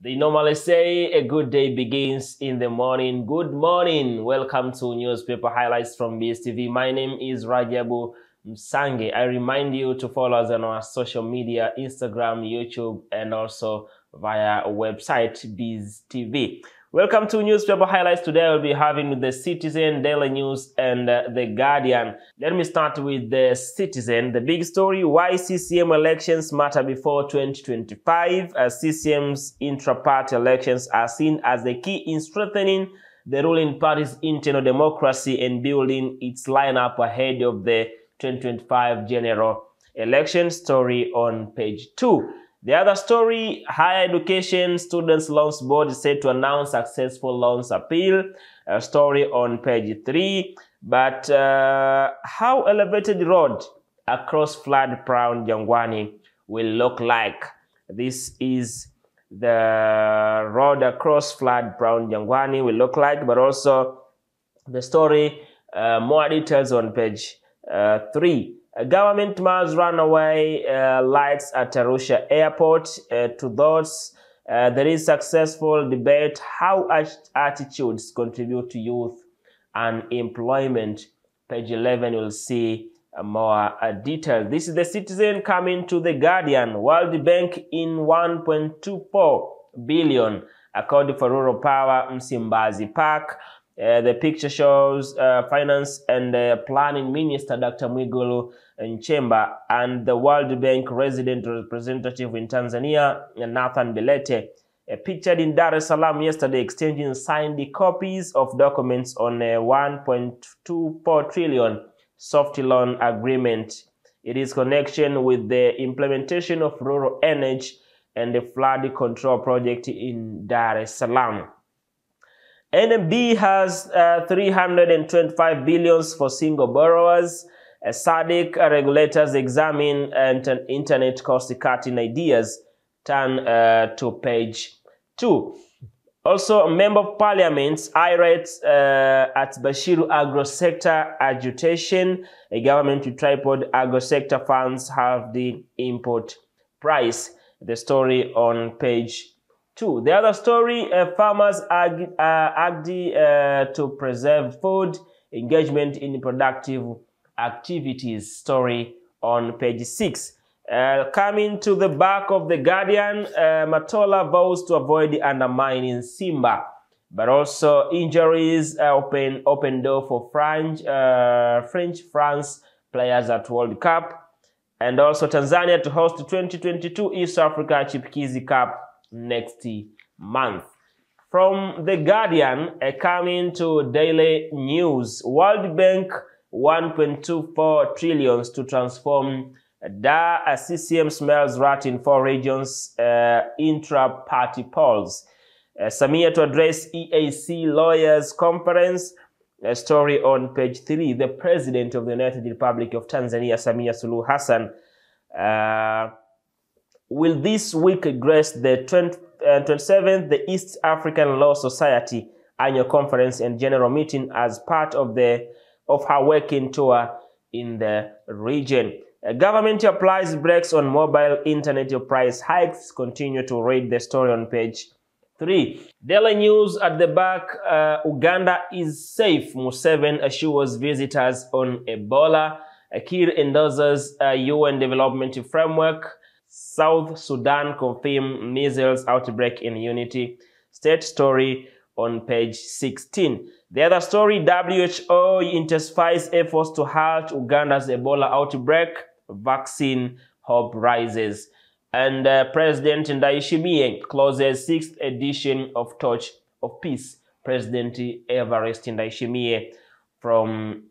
They normally say a good day begins in the morning. Good morning. Welcome to newspaper highlights from BSTV. My name is Rajabu Msangi. I remind you to follow us on our social media, Instagram, YouTube, and also via our website, BSTV. Welcome to newspaper highlights. Today I'll be having the Citizen, Daily News, and the Guardian. Let me start with the Citizen. The big story: why CCM elections matter before 2025. CCM's intra-party elections are seen as the key in strengthening the ruling party's internal democracy and building its lineup ahead of the 2025 general election. Story on page 2. The other story: Higher Education Students Loans Board is set to announce successful loans appeal. A story on page 3. But how elevated road across flood-prone Jangwani will look like. This is the road across flood-prone Jangwani will look like, but also the story, more details on page 3. Government must run away lights at Arusha Airport. To those, there is successful debate how attitudes contribute to youth and employment. Page 11 will see more details. This is the Citizen. Coming to the Guardian. World Bank in 1.24 billion according for rural power Msimbazi Park. The picture shows Finance and Planning Minister Dr. Mwigulu Nchemba and the World Bank resident representative in Tanzania, Nathan Belete, pictured in Dar es Salaam yesterday, exchanging signed copies of documents on a 1.24 trillion soft loan agreement. It is connection with the implementation of rural energy and the flood control project in Dar es Salaam. NMB has 325 billions for single borrowers. SADC regulators examine internet cost-cutting ideas. Turn to page 2. Also, a member of parliament irate at Bashiru agro-sector agitation. A government to tripod agro-sector funds have the import price. The story on page 2. The other story: farmers agree to preserve food, engagement in productive activities. Story on page 6. Coming to the back of the Guardian, Matola vows to avoid undermining Simba, but also injuries open door for French-France players at World Cup, and also Tanzania to host the 2022 East Africa Chipkizi Cup next month. From the Guardian, coming to Daily News. World Bank 1.24 trillion to transform Dar. CCM smells rat in 4 regions. Intra-party polls. Samia to address EAC lawyers conference. A story on page 3. The President of the United Republic of Tanzania, Samia Suluhu Hassan, will this week grace the 27th the East African Law Society annual conference and general meeting as part of her working tour in the region. Government applies brakes on mobile internet price hikes. Continue to read the story on page 3. Daily News at the back. Uganda is safe. Museveni assures visitors on Ebola. Kiir endorses UN development framework. South Sudan confirm measles outbreak in Unity State. Story on page 16. The other story: WHO intensifies efforts to halt Uganda's Ebola outbreak. Vaccine hope rises. And President Ndayishimiye closes 6th edition of Torch of Peace. President Evariste Ndayishimiye from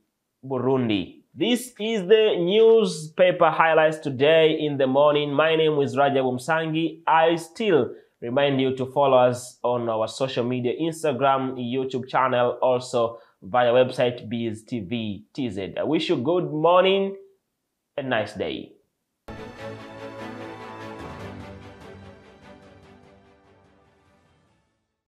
Burundi. This is the newspaper highlights today in the morning. My name is Rajabu Msangi. I still remind you to follow us on our social media, Instagram, YouTube channel, also via website BSTV TZ. I wish you good morning and nice day.